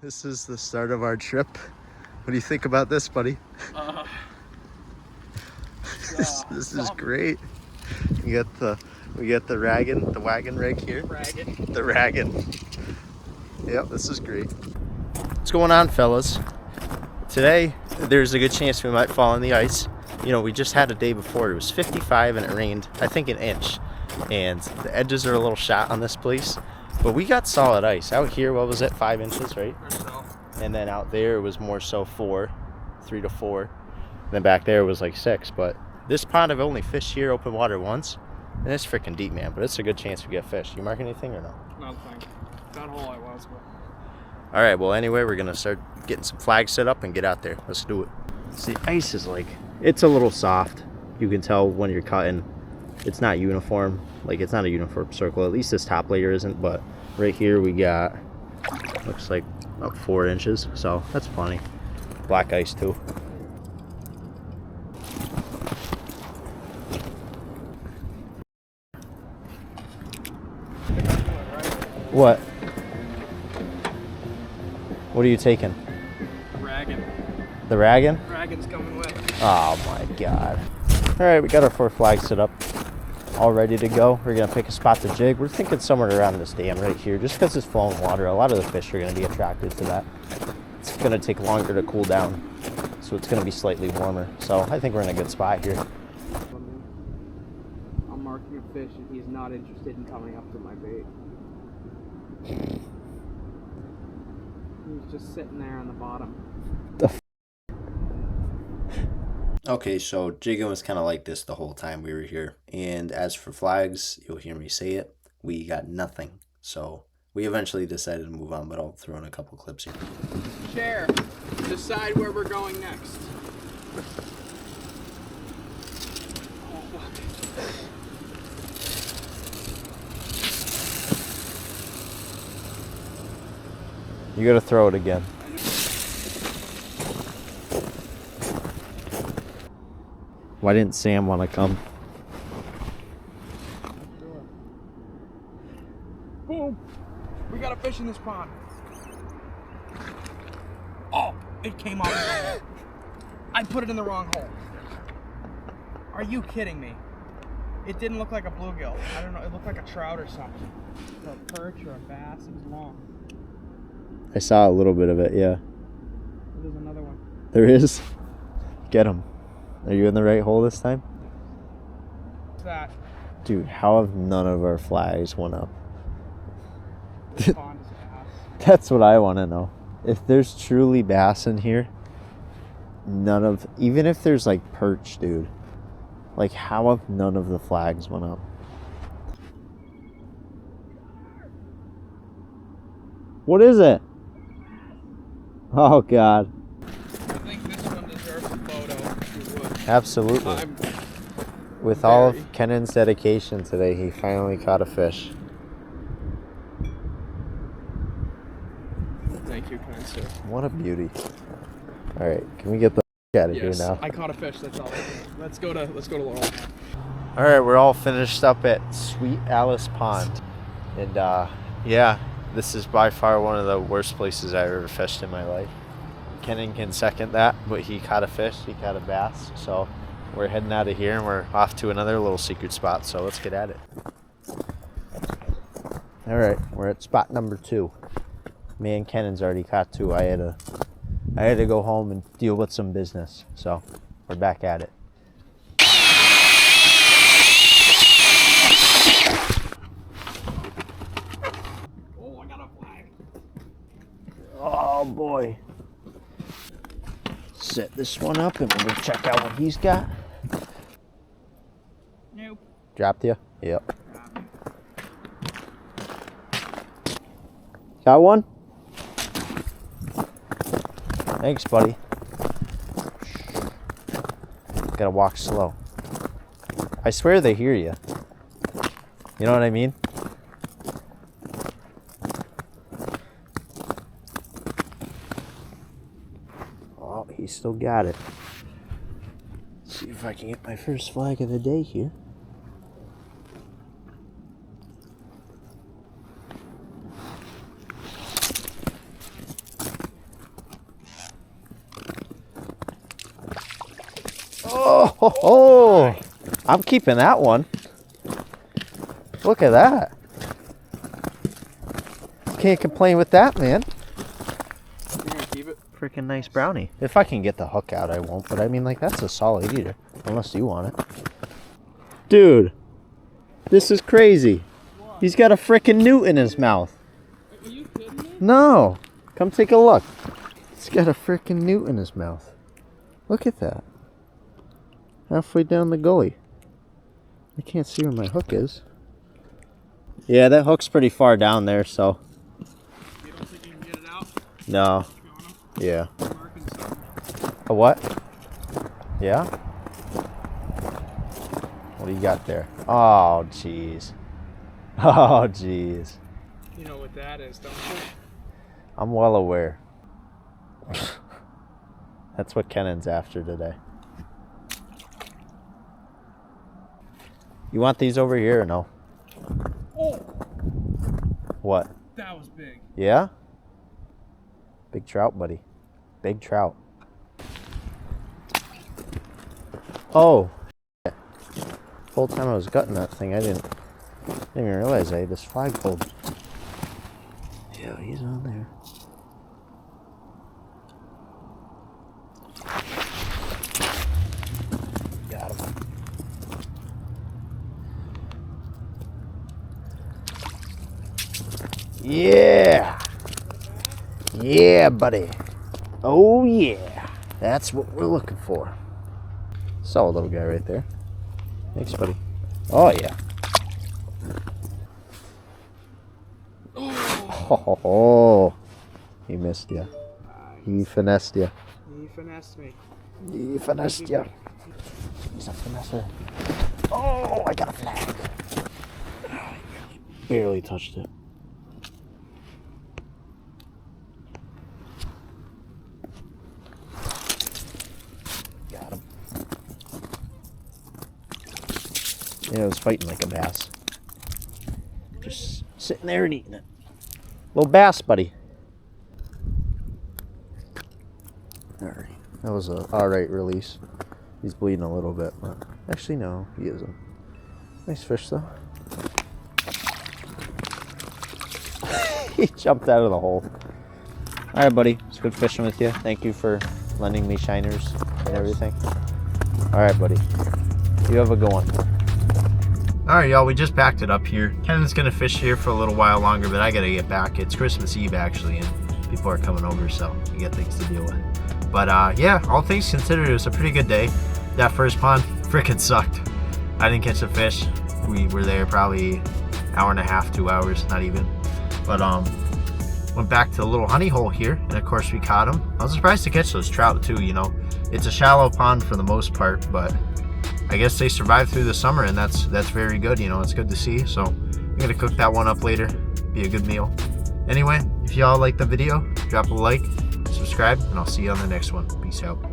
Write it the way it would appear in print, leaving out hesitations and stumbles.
This is the start of our trip. What do you think about this, buddy? This is great. We got the wagon rig here. The wagon. Yep, this is great. What's going on, fellas? Today, there's a good chance we might fall on the ice. You know, we just had a day before. It was 55 and it rained, I think, an inch. And the edges are a little shot on this place. But we got solid ice. Out here, what was it? 5 inches, right? Or so. And then out there, it was more so 3 to 4. And then back there, it was like 6. But this pond, I've only fished here open water once. And it's freaking deep, man. But it's a good chance we get fish. You mark anything or no? Nothing. That hole I was. All right, well, anyway, we're going to start getting some flags set up and get out there. Let's do it. See, the ice is like, it's a little soft. You can tell when you're cutting. It's not uniform. Like, it's not a uniform circle. At least this top layer isn't. But right here, we got, looks like about 4 inches. So that's plenty. Black ice, too. What? What are you taking? Ragging. The ragging? Ragging's coming with. Oh my god. Alright, we got our 4 flags set up. All ready to go. We're going to pick a spot to jig. We're thinking somewhere around this dam right here. Just because it's flowing water, a lot of the fish are going to be attracted to that. It's going to take longer to cool down. So it's going to be slightly warmer. So I think we're in a good spot here. I'm marking a fish and he's not interested in coming up to my bait. He's just sitting there on the bottom. Okay, so jigging was kind of like this the whole time we were here. And as for flags, you'll hear me say it, we got nothing. So we eventually decided to move on, but I'll throw in a couple clips here. Share. Decide where we're going next. You gotta throw it again. Why didn't Sam want to come? Boom! We got a fish in this pond. Oh, it came out of the hole. I put it in the wrong hole. Are you kidding me? It didn't look like a bluegill. I don't know, it looked like a trout or something. Or a perch or a bass, it was long. I saw a little bit of it, yeah. There's another one. There is? Get him. Are you in the right hole this time? What's that? Dude, how have none of our flags went up? This pond is bass. That's what I want to know. If there's truly bass in here, even if there's like perch, dude, like how have none of the flags went up? What is it? Oh, God. I think this one deserves a photo, if you would. Absolutely. With all of Kennan's dedication today, he finally caught a fish. Thank you, kind sir. What a beauty. All right, can we get the out of here now? I caught a fish, that's all. Let's go to Laurel. All right, we're all finished up at Sweet Alice Pond. And yeah, this is by far one of the worst places I've ever fished in my life. Kennan can second that, but he caught a fish, he caught a bass. So we're heading out of here and we're off to another little secret spot. So let's get at it. All right, we're at spot number 2. Me and Kennan's already caught 2. I had to go home and deal with some business. So we're back at it. Oh, I got a flag. Oh boy. Set this one up and we'll check out what he's got. Nope. Dropped you? Yep. Got one? Thanks, buddy. Gotta walk slow. I swear they hear you. You know what I mean? Oh, he still got it. Let's see if I can get my first flag of the day here. Oh, I'm keeping that one. Look at that. Can't complain with that, man. You're gonna keep it? Freaking nice brownie. If I can get the hook out, I won't. But I mean, like, that's a solid eater. Unless you want it. Dude, this is crazy. What? He's got a freaking newt in his mouth. Are you kidding me? No. Come take a look. He's got a freaking newt in his mouth. Look at that. Halfway down the gully. I can't see where my hook is. Yeah, that hook's pretty far down there, so. You don't think you can get it out? No. Yeah. Marking something. A what? Yeah? What do you got there? Oh, jeez. Oh, jeez. You know what that is, don't you? I'm well aware. That's what Kennan's after today. You want these over here or no? Oh! What? That was big. Yeah? Big trout, buddy. Big trout. Oh. The whole time I was gutting that thing, I didn't even realize I had this flagpole. Yeah, he's on there. Got him. Yeah. Yeah, buddy. Oh, yeah. That's what we're looking for. Solid little guy right there. Thanks, buddy. Oh, yeah. Oh, he missed you. He finessed you. He finessed me. He finessed you. He's a finesser. Oh, I got a flag. Barely touched it. Got him. Yeah, it was fighting like a bass. Just sitting there and eating it. Little bass, buddy. Alright. That was a alright release. He's bleeding a little bit, but actually no, he isn't. Nice fish though. He jumped out of the hole. Alright, buddy. It's good fishing with you. Thank you for lending me shiners and everything. Alright, buddy. You have a good one. Alright, y'all, we just backed it up here. Kennan's gonna fish here for a little while longer, but I gotta get back. It's Christmas Eve, actually, and people are coming over, so we got things to deal with. But, yeah, all things considered, it was a pretty good day. That first pond frickin' sucked. I didn't catch a fish. We were there probably hour and a half, 2 hours, not even. But, went back to the little honey hole here, and of course we caught them. I was surprised to catch those trout, too, you know. It's a shallow pond for the most part, but I guess they survived through the summer, and that's very good, you know. It's good to see. So I'm gonna cook that one up later. Be a good meal. Anyway, if y'all like the video, drop a like, subscribe, and I'll see you on the next one. Peace out.